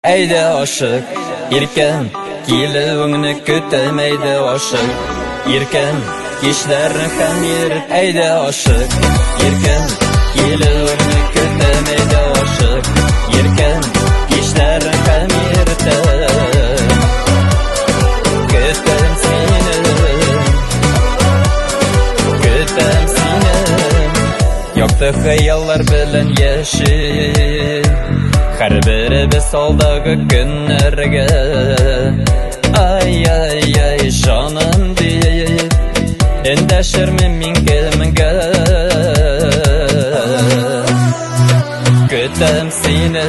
Eyde aşık irken Kilivini kütemeydi aşık irken Kişlerin hem yirip eyde aşık irken Kilivini kütemeydi aşık irken Kişlerin hem yirip Kütem seni Kütem seni Yoktu hayallar bilen yeşil Her biri bir soldagi günlerge Ay ay ay canım deyip Endeşirmi min kelmege Kütem seni